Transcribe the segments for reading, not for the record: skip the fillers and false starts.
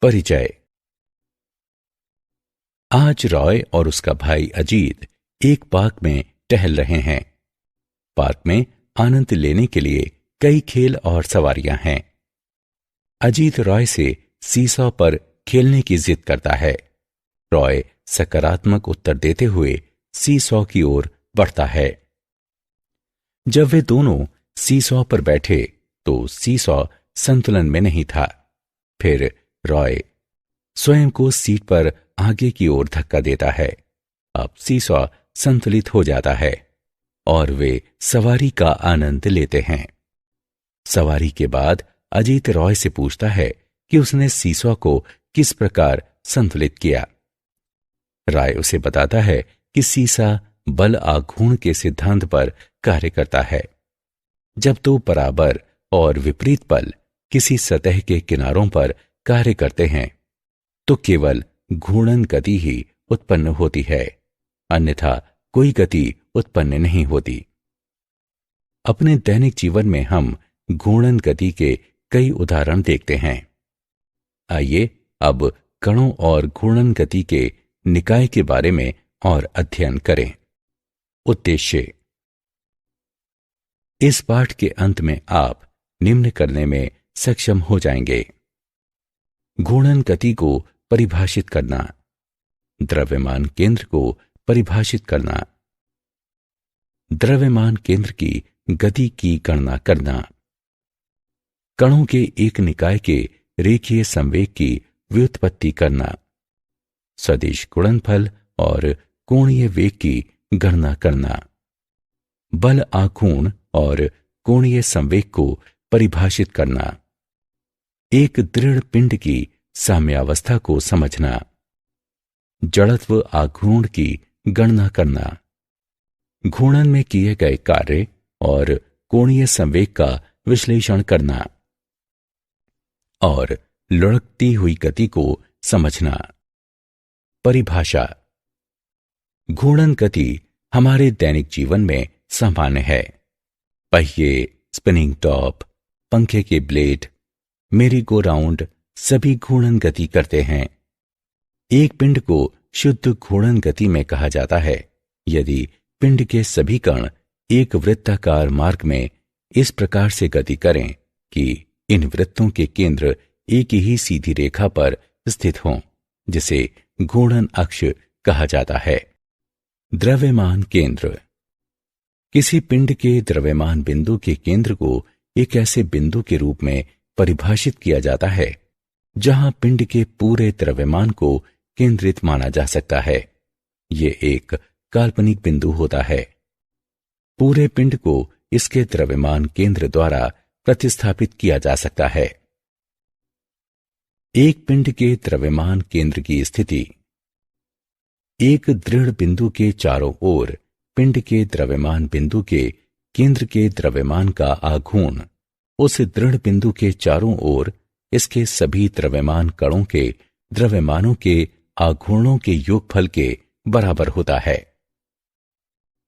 परिचय। आज रॉय और उसका भाई अजीत एक पार्क में टहल रहे हैं। पार्क में आनंद लेने के लिए कई खेल और सवारियां हैं। अजीत रॉय से सीसॉ पर खेलने की जिद करता है। रॉय सकारात्मक उत्तर देते हुए सीसॉ की ओर बढ़ता है। जब वे दोनों सीसॉ पर बैठे तो सीसॉ संतुलन में नहीं था। फिर रॉय स्वयं को सीट पर आगे की ओर धक्का देता है। अब सीसॉ संतुलित हो जाता है और वे सवारी का आनंद लेते हैं। सवारी के बाद अजीत रॉय से पूछता है कि उसने सीसॉ को किस प्रकार संतुलित किया। रॉय उसे बताता है कि सीसा बल आघूर्ण के सिद्धांत पर कार्य करता है। जब दो बराबर और विपरीत बल किसी सतह के किनारों पर कार्य करते हैं तो केवल घूर्णन गति ही उत्पन्न होती है, अन्यथा कोई गति उत्पन्न नहीं होती। अपने दैनिक जीवन में हम घूर्णन गति के कई उदाहरण देखते हैं। आइए अब कणों और घूर्णन गति के निकाय के बारे में और अध्ययन करें। उद्देश्य। इस पाठ के अंत में आप निम्न करने में सक्षम हो जाएंगे। घूर्णन गति को परिभाषित करना, द्रव्यमान केंद्र को परिभाषित करना, द्रव्यमान केंद्र की गति की गणना करना, कणों के एक निकाय के रेखीय संवेग की व्युत्पत्ति करना, सदिश गुणनफल और कोणीय वेग की गणना करना, बल आघूर्ण और कोणीय संवेग को परिभाषित करना, एक दृढ़ पिंड की साम्यावस्था को समझना, जड़त्व आघूर्ण की गणना करना, घूर्णन में किए गए कार्य और कोणीय संवेग का विश्लेषण करना और लुढ़कती हुई गति को समझना। परिभाषा। घूर्णन गति हमारे दैनिक जीवन में सामान्य है। पहिए, स्पिनिंग टॉप, पंखे के ब्लेड, मेरी गो राउंड सभी घूर्णन गति करते हैं। एक पिंड को शुद्ध घूर्णन गति में कहा जाता है यदि पिंड के सभी कण एक वृत्ताकार मार्ग में इस प्रकार से गति करें कि इन वृत्तों के केंद्र एक ही सीधी रेखा पर स्थित हों, जिसे घूर्णन अक्ष कहा जाता है। द्रव्यमान केंद्र। किसी पिंड के द्रव्यमान बिंदु के केंद्र को एक ऐसे बिंदु के रूप में परिभाषित किया जाता है जहां पिंड के पूरे द्रव्यमान को केंद्रित माना जा सकता है। यह एक काल्पनिक बिंदु होता है। पूरे पिंड को इसके द्रव्यमान केंद्र द्वारा प्रतिस्थापित किया जा सकता है। एक पिंड के द्रव्यमान केंद्र की स्थिति। एक दृढ़ बिंदु के चारों ओर पिंड के द्रव्यमान बिंदु के केंद्र के द्रव्यमान का आघूर्ण उस दृढ़ बिंदु के चारों ओर इसके सभी द्रव्यमान कणों के द्रव्यमानों के आघूर्णों के योगफल के बराबर होता है।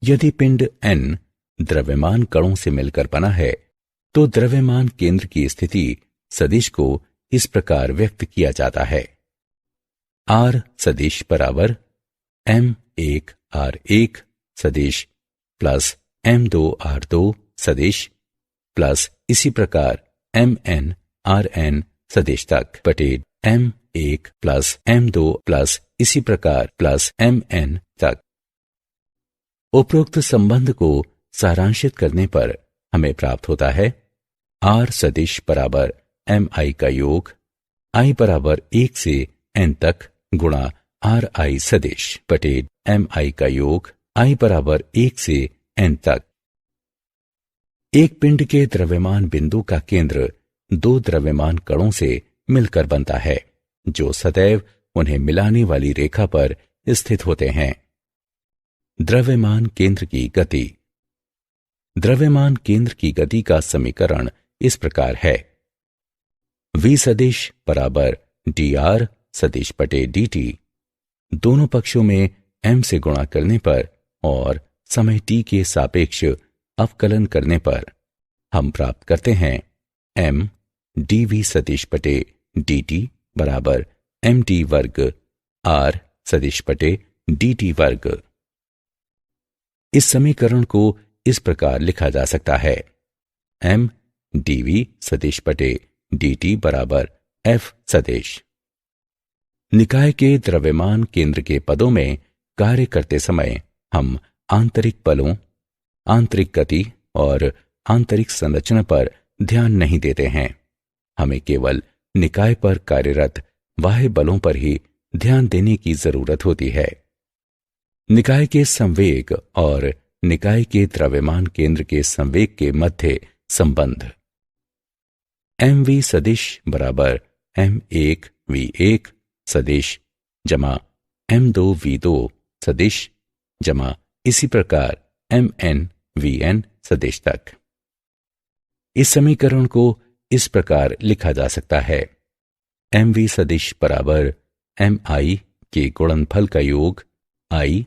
यदि पिंड n द्रव्यमान कणों से मिलकर बना है तो द्रव्यमान केंद्र की स्थिति सदिश को इस प्रकार व्यक्त किया जाता है। R सदिश बराबर M1 R1 सदिश प्लस M2 R2 सदिश प्लस इसी प्रकार Mn Rn सदिश तक बटे M1 प्लस M2 प्लस इसी प्रकार प्लस Mn तक। उपरोक्त संबंध को सारांशित करने पर हमें प्राप्त होता है R सदिश बराबर Mi का योग i बराबर 1 से n तक गुणा Ri सदिश बटे Mi का योग i बराबर 1 से n तक। एक पिंड के द्रव्यमान बिंदु का केंद्र दो द्रव्यमान कणों से मिलकर बनता है जो सदैव उन्हें मिलाने वाली रेखा पर स्थित होते हैं। द्रव्यमान केंद्र की गति। द्रव्यमान केंद्र की गति का समीकरण इस प्रकार है। v सदिश बराबर dr सदिश बटे dt, दोनों पक्षों में m से गुणा करने पर और समय t के सापेक्ष अवकलन करने पर हम प्राप्त करते हैं m dv सदिश बटे dt बराबर mt वर्ग r सदिश बटे dt वर्ग। इस समीकरण को इस प्रकार लिखा जा सकता है, m dv सदिश बटे dt बराबर f सदिश। निकाय के द्रव्यमान केंद्र के पदों में कार्य करते समय हम आंतरिक बलों, आंतरिक गति और आंतरिक संरचना पर ध्यान नहीं देते हैं। हमें केवल निकाय पर कार्यरत बाह्य बलों पर ही ध्यान देने की जरूरत होती है। निकाय के संवेग और निकाय के द्रव्यमान केंद्र के संवेग के मध्य संबंध mv सदिश बराबर m1 v1 सदिश जमा m2 v2 सदिश जमा इसी प्रकार mn vn सदिश तक। इस समीकरण को इस प्रकार लिखा जा सकता है, mv सदिश बराबर mi के गुणनफल का योग i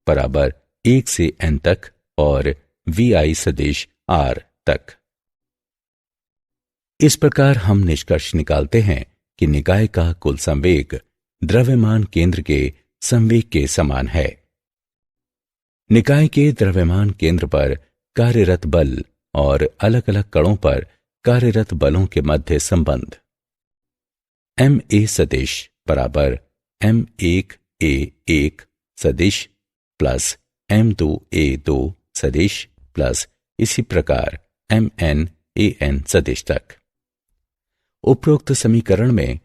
बराबर 1 से n तक और vi सदिश r तक। इस प्रकार हम निष्कर्ष निकालते हैं कि निकाय का कुल संवेग द्रव्यमान केंद्र के संवेग के समान है। निकाय के द्रव्यमान केंद्र पर कार्यरत बल और अलग अलग कणों पर कार्यरत बलों के मध्य संबंध ma सदिश बराबर m1a1 सदिश प्लस m2a2 सदिश प्लस इसी प्रकार mn सदिश तक। उपरोक्त समीकरण में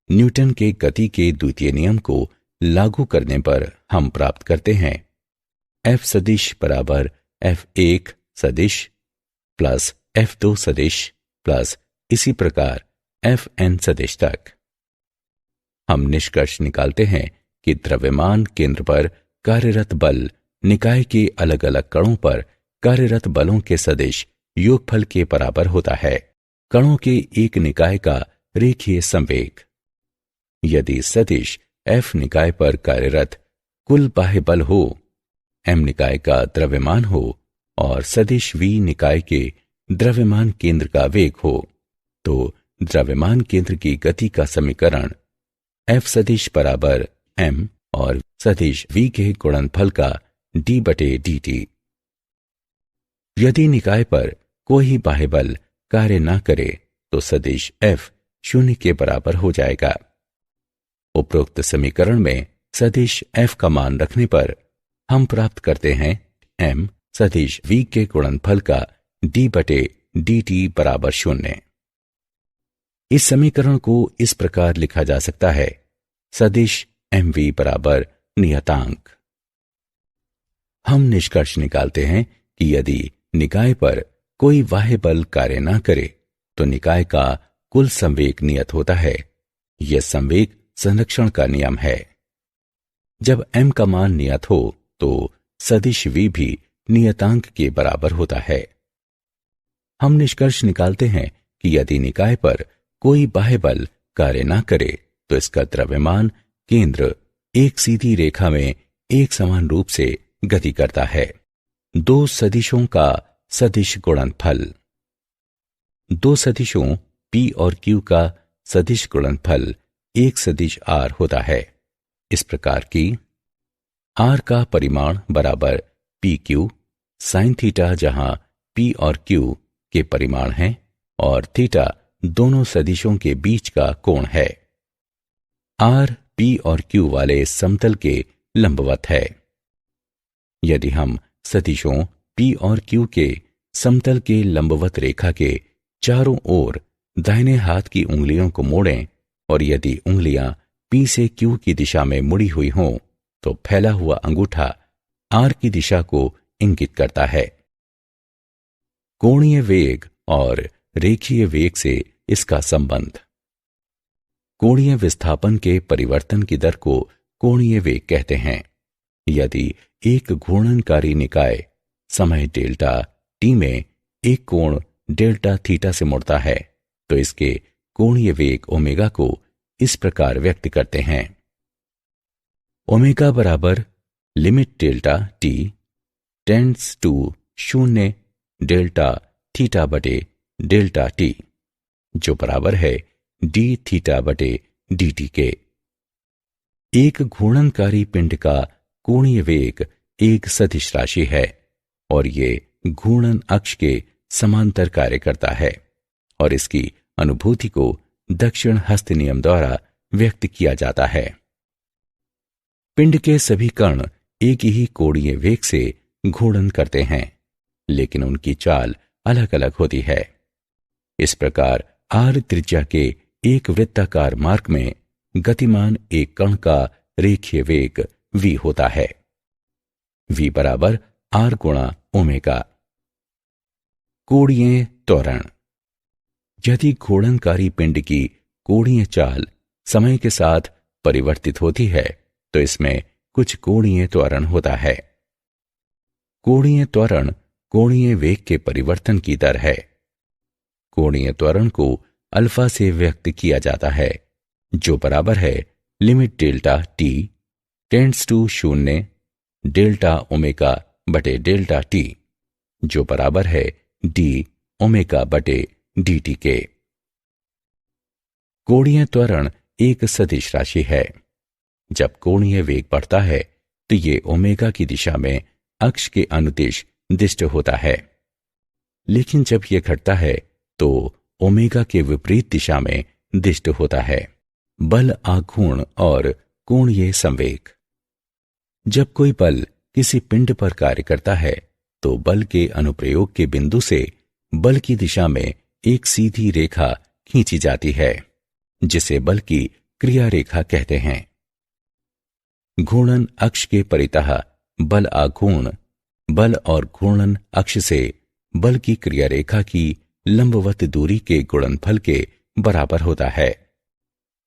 न्यूटन के गति के द्वितीय नियम को लागू करने पर हम प्राप्त करते हैं F सदिश बराबर F1 सदिश प्लस F2 सदिश प्लस इसी प्रकार Fn सदिश तक। हम निष्कर्ष निकालते हैं कि द्रव्यमान केंद्र पर कार्यरत बल निकाय के अलग अलग कणों पर कार्यरत बलों के सदिश योगफल के बराबर होता है। कणों के एक निकाय का रेखीय संवेग। यदि सदिश F निकाय पर कार्यरत कुल बाह्य बल हो, M निकाय का द्रव्यमान हो और सदिश V निकाय के द्रव्यमान केंद्र का वेग हो, तो द्रव्यमान केंद्र की गति का समीकरण F सदिश बराबर M और सदिश V के गुणनफल का d बटे dt। यदि निकाय पर कोई बाह्य बल कार्य न करे तो सदिश F शून्य के बराबर हो जाएगा। उपरोक्त समीकरण में सदिश F का मान रखने पर हम प्राप्त करते हैं M सदिश V के गुणनफल का d बटे dt बराबर 0। इस समीकरण को इस प्रकार लिखा जा सकता है, सदिश mv बराबर नियतांक। हम निष्कर्ष निकालते हैं कि यदि निकाय पर कोई बाह्य बल कार्य न करे तो निकाय का कुल संवेग नियत होता है। यह संवेग संरक्षण का नियम है। जब m का मान नियत हो तो सदिश v भी नियतांक के बराबर होता है। हम निष्कर्ष निकालते हैं कि यदि निकाय पर कोई बाह्य बल कार्य न करे तो इसका द्रव्यमान केंद्र एक सीधी रेखा में एक समान रूप से गति करता है। दो सदिशों का सदिश गुणनफल। दो सदिशों p और q का सदिश गुणनफल एक सदिश r होता है। इस प्रकार की r का परिमाण बराबर pq sin थीटा, जहां p और q के परिमाण हैं और थीटा दोनों सदिशों के बीच का कोण है। r p और q वाले समतल के लंबवत है। यदि हम सदिशों p और q के समतल के लंबवत रेखा के चारों ओर दाहिने हाथ की उंगलियों को मोड़ें और यदि उंगलियां p से q की दिशा में मुड़ी हुई हों तो फैला हुआ अंगूठा r की दिशा को इंगित करता है। कोणीय वेग और रेखीय वेग से इसका संबंध। कोणीय विस्थापन के परिवर्तन की दर को कोणीय वेग कहते हैं। यदि एक घूर्णनकारी निकाय समय डेल्टा t में एक कोण डेल्टा थीटा से मुड़ता है तो इसके कोणीय वेग ओमेगा को इस प्रकार व्यक्त करते हैं, ओमेगा बराबर limit delta t tends to 0 delta theta बटे डेल्टा t, जो बराबर है d थीटा बटे dt के। एक घूर्णनकारी पिंड का कोणीय वेग एक सदिश राशि है और ये घूर्णन अक्ष के समांतर कार्य करता है और इसकी अनुभूति को दक्षिण हस्त नियम द्वारा व्यक्त किया जाता है। पिंड के सभी कण एक ही कोणीय वेग से घूर्णन करते हैं, लेकिन उनकी चाल अलग अलग होती है। इस प्रकार r त्रिज्या के एक वृत्ताकार मार्ग में गतिमान एक कण का रेखीय वेग v होता है। v बराबर r गुणा ओमेगा। कोणीय त्वरण। यदि घूर्णनकारी पिंड की कोणीय चाल समय के साथ परिवर्तित होती है तो इसमें कुछ कोणीय त्वरण होता है। कोणीय त्वरण कोणीय वेग के परिवर्तन की दर है। कोणीय त्वरण को अल्फा से व्यक्त किया जाता है, जो बराबर है limit delta t tends to 0 delta omega बटे डेल्टा t, जो बराबर है d ओमेगा बटे dt के। कोणीय त्वरण एक सदिश राशि है। जब कोणीय वेग बढ़ता है तो ये ओमेगा की दिशा में अक्ष के अनुदिश दिष्ट होता है, लेकिन जब यह घटता है तो ओमेगा के विपरीत दिशा में दिष्ट होता है। बल आघूर्ण और कोणीय संवेग। जब कोई बल किसी पिंड पर कार्य करता है तो बल के अनुप्रयोग के बिंदु से बल की दिशा में एक सीधी रेखा खींची जाती है, जिसे बल की क्रिया रेखा कहते हैं। घूर्णन अक्ष के परितः बल आघूर्ण बल और घूर्णन अक्ष से बल की क्रिया रेखा की लंबवत दूरी के गुणनफल के बराबर होता है।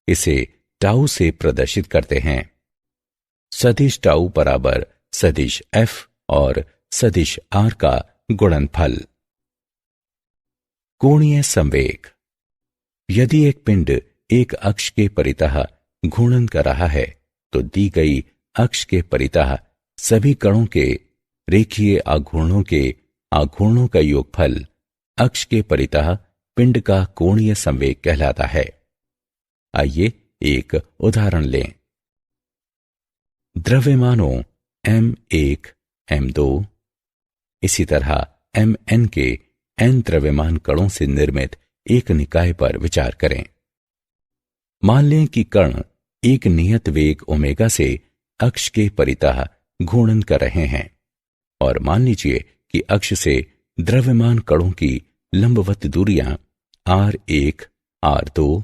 इसे टाउ से प्रदर्शित करते हैं। सदिश टाउ बराबर सदिश f और सदिश r का गुणनफल। कोणीय संवेग। यदि एक पिंड एक अक्ष के परितः घूर्णन कर रहा है तो दी गई अक्ष के परितः सभी कणों के रेखीय आघूर्णों का योगफल अक्ष के परितः पिंड का कोणीय संवेग कहलाता है। आइए एक उदाहरण लें। द्रव्यमानों m1 m2 इसी तरह mn के n द्रव्यमान कणों से निर्मित एक निकाय पर विचार करें। मान लें कि कण एक नियत वेग ओमेगा से अक्ष के परितः घूर्णन कर रहे हैं और मान लीजिए कि अक्ष से द्रव्यमान कणों की लंबवत दूरियां r1 r2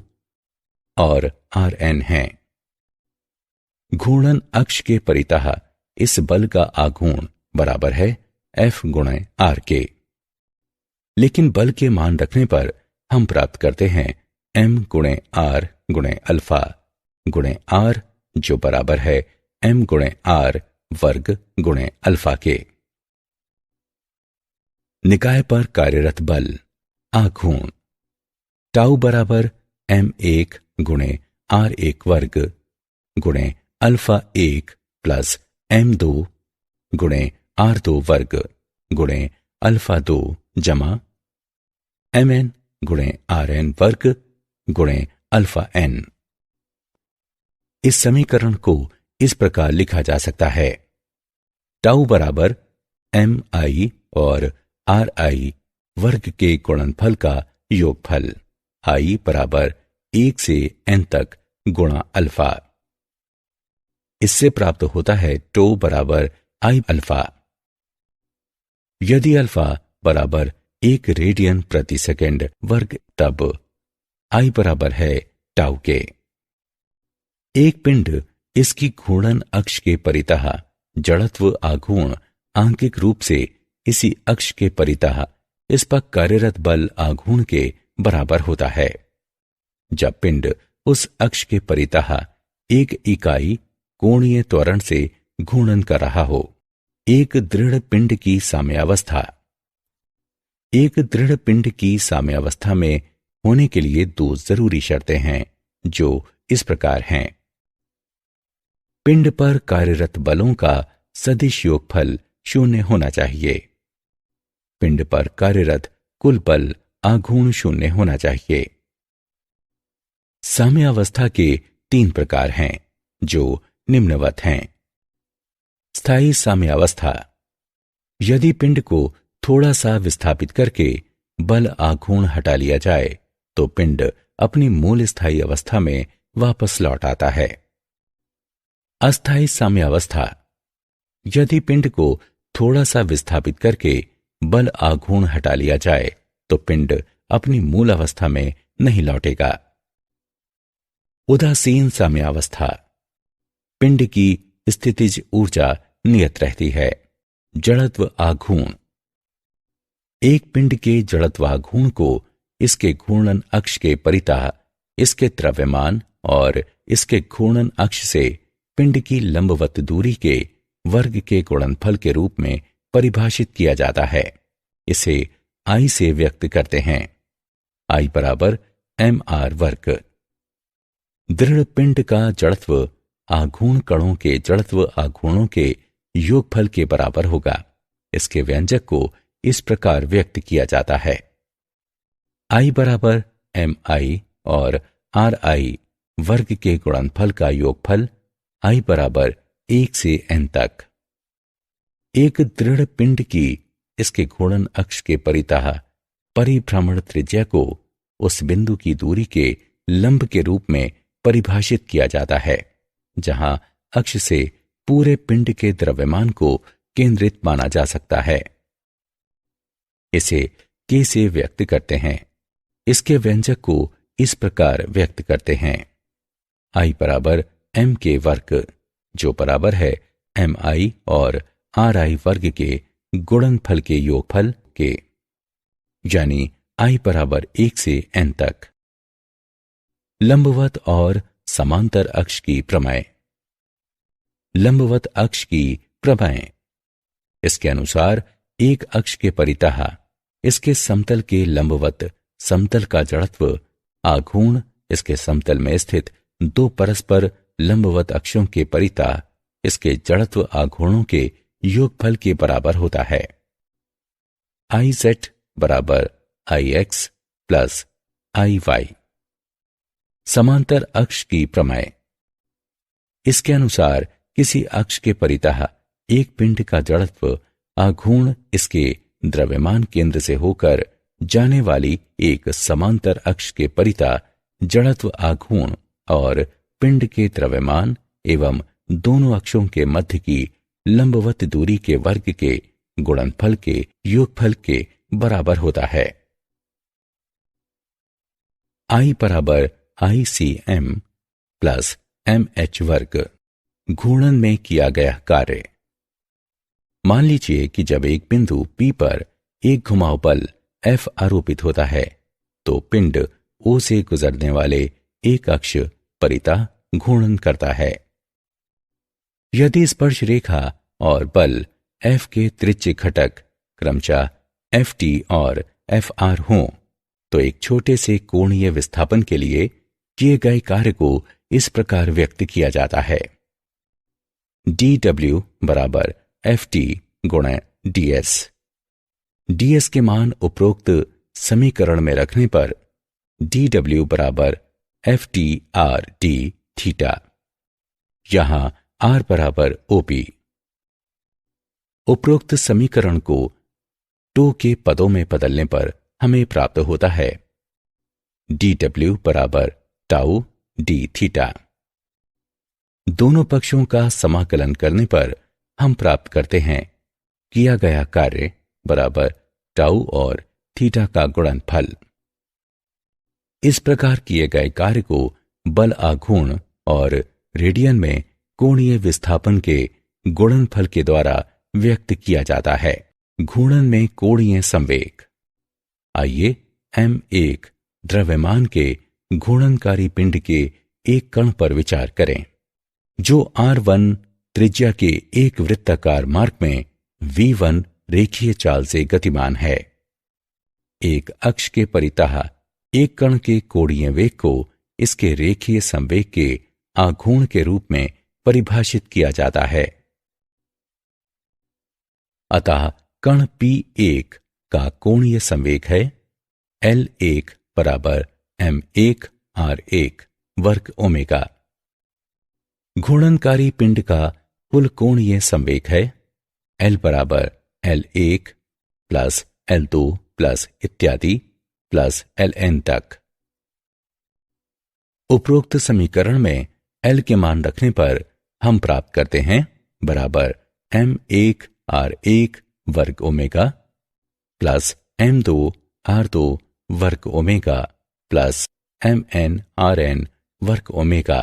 और rn हैं। घूर्णन अक्ष के परितः इस बल का आघूर्ण बराबर है F गुणे r के, लेकिन बल के मान रखने पर हम प्राप्त करते हैं m गुणे r गुणे अल्फा गुणे r, जो बराबर है m गुणे r वर्ग गुणे अल्फा के। निकाय पर कार्यरत बल आघूर्ण टाउ बराबर m1 गुणे r1 वर्ग गुणे अल्फा 1 प्लस m2 गुणे r2 वर्ग गुणे अल्फा 2 जमा mn गुणे rn वर्ग गुणे अल्फा n। इस समीकरण को इस प्रकार लिखा जा सकता है। टाउ बराबर mi और ri वर्ग के गुणनफल का योगफल i बराबर 1 से n तक गुणा अल्फा। इससे प्राप्त होता है टो बराबर i अल्फा। यदि अल्फा बराबर 1 रेडियन प्रति सेकंड वर्ग तब i बराबर है टाउ के। एक पिंड इसकी घूर्णन अक्ष के परितः जड़त्व आघूर्ण आंकिक रूप से इसी अक्ष के परितः इस पर कार्यरत बल आघूर्ण के बराबर होता है। जब पिंड उस अक्ष के परितः एक इकाई कोणीय त्वरण से घूर्णन कर रहा हो। एक दृढ़ पिंड की साम्यावस्था। एक दृढ़ पिंड की साम्यावस्था में होने के लिए दो जरूरी शर्तें हैं, जो इस प्रकार हैं। पिंड पर कार्यरत बलों का सदिश योगफल 0 होना चाहिए। पिंड पर कार्यरत कुल बल आघूर्ण 0 होना चाहिए। साम्यावस्था के 3 प्रकार हैं जो निम्नवत हैं। स्थायी साम्यावस्था। यदि पिंड को थोड़ा सा विस्थापित करके बल आघूर्ण हटा लिया जाए तो पिंड अपनी मूल स्थायी अवस्था में वापस लौट आता है। अस्थायी साम्यावस्था। यदि पिंड को थोड़ा सा विस्थापित करके बल आघूर्ण हटा लिया जाए तो पिंड अपनी मूल अवस्था में नहीं लौटेगा। उदासीन साम्यावस्था। पिंड की स्थितिज ऊर्जा नियत रहती है। जड़त्व आघूर्ण। एक पिंड के जड़त्व आघूर्ण को इसके घूर्णन अक्ष के परितः, इसके द्रव्यमान और इसके घूर्णन अक्ष से पिंड की लंबवत दूरी के वर्ग के गुणनफल के रूप में परिभाषित किया जाता है। इसे I से व्यक्त करते हैं। I बराबर mr वर्ग। दृढ़ पिंड का जड़त्व आघूर्ण कणों के जड़त्व आघूर्णों के योगफल के बराबर होगा। इसके व्यंजक को इस प्रकार व्यक्त किया जाता है। I बराबर mi और ri वर्ग के गुणनफल का योगफल I बराबर 1 से n तक। एक दृढ़ पिंड की इसके घूर्णन अक्ष के परितः परिभ्रमण त्रिज्या को उस बिंदु की दूरी के लंब के रूप में परिभाषित किया जाता है जहां अक्ष से पूरे पिंड के द्रव्यमान को केंद्रित माना जा सकता है। इसे k से व्यक्त करते हैं। इसके व्यंजक को इस प्रकार व्यक्त करते हैं। I बराबर m के वर्ग जो बराबर है mi और ri वर्ग के गुणनफल के योगफल के, यानी I बराबर 1 से n तक। लंबवत और समांतर अक्ष की प्रमेय। लंबवत अक्ष की प्रमेय। इसके अनुसार एक अक्ष के परितः इसके समतल के लंबवत समतल का जड़त्व आघूर्ण इसके समतल में स्थित दो परस्पर लंबवत अक्षों के परितः इसके जड़त्व आघूर्णों के योगफल के बराबर होता है। Iz बराबर Ix प्लस Iy। समांतर अक्ष की प्रमेय। इसके अनुसार किसी अक्ष के परितः एक पिंड का जड़त्व आघूर्ण इसके द्रव्यमान केंद्र से होकर जाने वाली एक समांतर अक्ष के परितः जड़त्व आघूर्ण और पिंड के द्रव्यमान एवं दोनों अक्षों के मध्य की लंबवत दूरी के वर्ग के गुणनफल के योगफल के बराबर होता है। I बराबर ICM प्लस MH वर्ग। घूर्णन में किया गया कार्य। मान लीजिए कि जब एक बिंदु P पर एक घुमाव बल F आरोपित होता है तो पिंड O से गुजरने वाले एक अक्ष परितः घूर्णन करता है। यदि स्पर्श रेखा और बल F के त्रिज्य घटक क्रमशः Ft और Fr हों तो एक छोटे से कोणीय विस्थापन के लिए किए गए कार्य को इस प्रकार व्यक्त किया जाता है। dW बराबर Ft गुणा ds। ds के मान उपरोक्त समीकरण में रखने पर dW बराबर FTRd थीटा, यहां r बराबर OP। उपरोक्त समीकरण को टो के पदों में बदलने पर हमें प्राप्त होता है dW बराबर टाउ d थीटा। दोनों पक्षों का समाकलन करने पर हम प्राप्त करते हैं किया गया कार्य बराबर टाउ और थीटा का गुणनफल। इस प्रकार किए गए कार्य को बल आघूर्ण और रेडियन में कोणीय विस्थापन के गुणनफल के द्वारा व्यक्त किया जाता है। घूर्णन में कोणीय संवेग। आइए m1 द्रव्यमान के घूर्णनकारी पिंड के एक कण पर विचार करें जो r1 त्रिज्या के एक वृत्ताकार मार्ग में v1 रेखीय चाल से गतिमान है। एक अक्ष के परितः एक कण के कोणीय वेग को इसके रेखीय संवेग के आघूर्ण के रूप में परिभाषित किया जाता है। अतः कण P1 का कोणीय संवेग है L1 बराबर m1 r1 वर्ग ओमेगा। घूर्णनकारी पिंड का कुल कोणीय संवेग है L बराबर L1 प्लस L2 प्लस इत्यादि प्लस Ln तक। उपरोक्त समीकरण में L के मान रखने पर हम प्राप्त करते हैं बराबर M1 R1 वर्ग ओमेगा प्लस M2 R2 वर्ग ओमेगा प्लस Mn Rn वर्ग ओमेगा।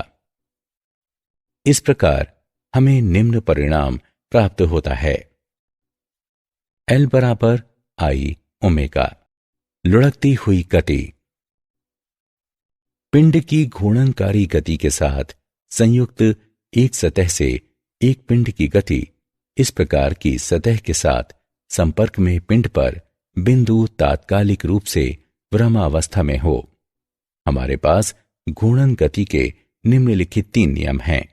इस प्रकार हमें निम्न परिणाम प्राप्त होता है। L बराबर I ओमेगा। लुढ़कती हुई गति। पिंड की घूर्णनकारी गति के साथ संयुक्त एक सतह से एक पिंड की गति इस प्रकार की सतह के साथ संपर्क में पिंड पर बिंदु तात्कालिक रूप से विरामावस्था में हो। हमारे पास घूर्णन गति के निम्नलिखित 3 नियम हैं।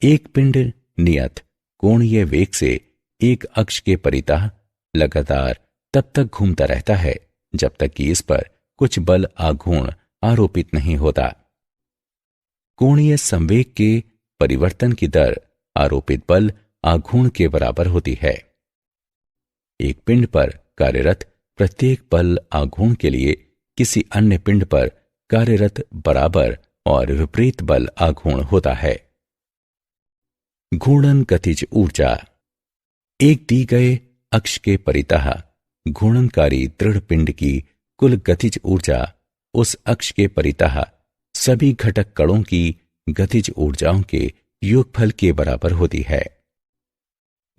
एक पिंड नियत कोणीय वेग से एक अक्ष के परितः लगातार तब तक घूमता रहता है जब तक कि इस पर कुछ बल आघूर्ण आरोपित नहीं होता। कोणीय संवेग के परिवर्तन की दर आरोपित बल आघूर्ण के बराबर होती है। एक पिंड पर कार्यरत प्रत्येक बल आघूर्ण के लिए किसी अन्य पिंड पर कार्यरत बराबर और विपरीत बल आघूर्ण होता है। घूर्णन गतिज ऊर्जा। एक दी गए अक्ष के परितः घूर्णनकारी दृढ़ पिंड की कुल गतिज ऊर्जा उस अक्ष के परितः सभी घटक कणों की गतिज ऊर्जाओं के योगफल के बराबर होती है।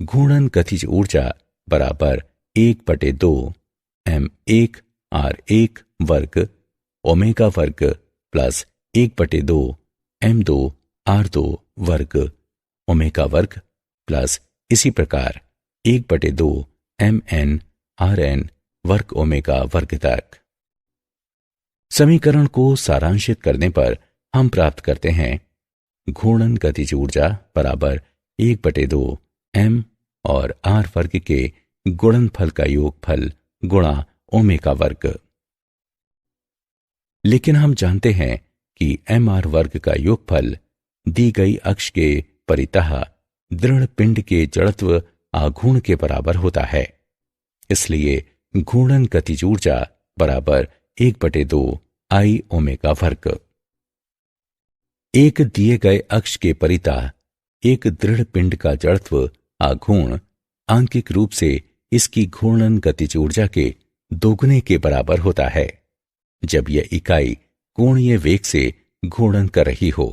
घूर्णन गतिज ऊर्जा बराबर 1/2 M1 R1 वर्ग ओमेगा वर्ग प्लस 1/2 M2 R2 वर्ग ओमेगा वर्ग प्लस इसी प्रकार 1/2 Mn Rn वर्ग ओमेगा वर्ग तक। समीकरण को सारांशित करने पर हम प्राप्त करते हैं घूर्णन गतिज ऊर्जा बराबर 1/2 M और R वर्ग के गुणनफल का योगफल गुणा ओमेगा वर्ग। लेकिन हम जानते हैं कि mr वर्ग का योगफल दी गई अक्ष के परितः दृढ़ पिंड के जड़त्व आघूर्ण के बराबर होता है। इसलिए घूर्णन गतिज ऊर्जा बराबर 1/2 I ओमेगा वर्ग। एक दिए गए अक्ष के परितः एक दृढ़ पिंड का जड़त्व आघूर्ण आंकिक रूप से इसकी घूर्णन गतिज ऊर्जा के दोगुने के बराबर होता है जब यह इकाई कोणीय वेग से घूर्णन कर रही हो।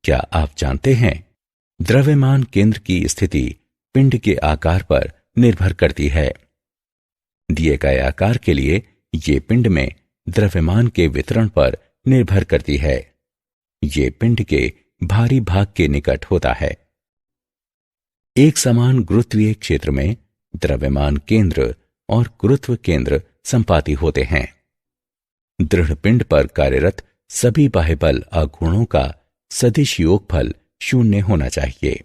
क्या आप जानते हैं द्रव्यमान केंद्र की स्थिति पिंड के आकार पर निर्भर करती है। दिए गए आकार के लिए ये पिंड में द्रव्यमान के वितरण पर निर्भर करती है। ये पिंड के भारी भाग के निकट होता है। एक समान गुरुत्वीय क्षेत्र में द्रव्यमान केंद्र और गुरुत्व केंद्र संपाती होते हैं। दृढ़ पिंड पर कार्यरत सभी बाह्य बल आघूर्णों का सदिश योगफल 0 होना चाहिए।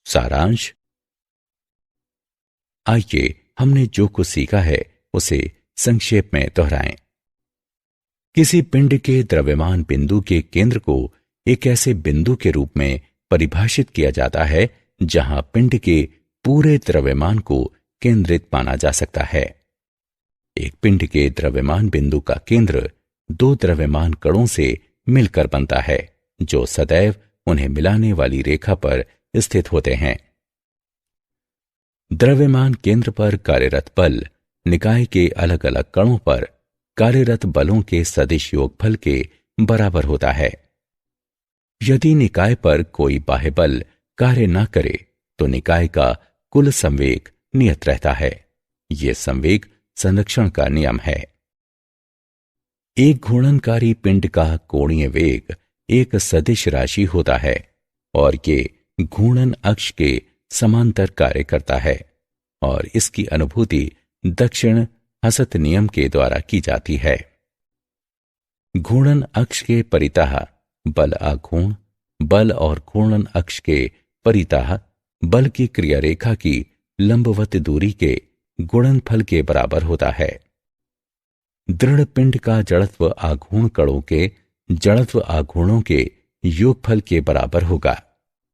सारांश। आइए हमने जो कुछ सीखा है उसे संक्षेप में दोहराएं। किसी पिंड के द्रव्यमान बिंदु के केंद्र को एक ऐसे बिंदु के रूप में परिभाषित किया जाता है जहां पिंड के पूरे द्रव्यमान को केंद्रित माना जा सकता है। एक पिंड के द्रव्यमान बिंदु का केंद्र 2 द्रव्यमान कणों से मिलकर बनता है जो सदैव उन्हें मिलाने वाली रेखा पर स्थित होते हैं। द्रव्यमान केंद्र पर कार्यरत बल निकाय के अलग अलग कणों पर कार्यरत बलों के सदिश योगफल के बराबर होता है। यदि निकाय पर कोई बाह्य बल कार्य न करे तो निकाय का कुल संवेग नियत रहता है। यह संवेग संरक्षण का नियम है। एक घूर्णनकारी पिंड का कोणीय वेग एक सदिश राशि होता है और ये घूर्णन अक्ष के समांतर कार्य करता है और इसकी अनुभूति दक्षिण हसत नियम के द्वारा की जाती है। घूर्णन अक्ष के परितः बल आघूर्ण बल और घूर्णन अक्ष के परितः बल की क्रिया रेखा की लंबवत दूरी के गुणनफल के बराबर होता है। दृढ़ पिंड का जड़त्व आघूर्ण कणों के जड़त्व आघूर्णों के योगफल के बराबर होगा।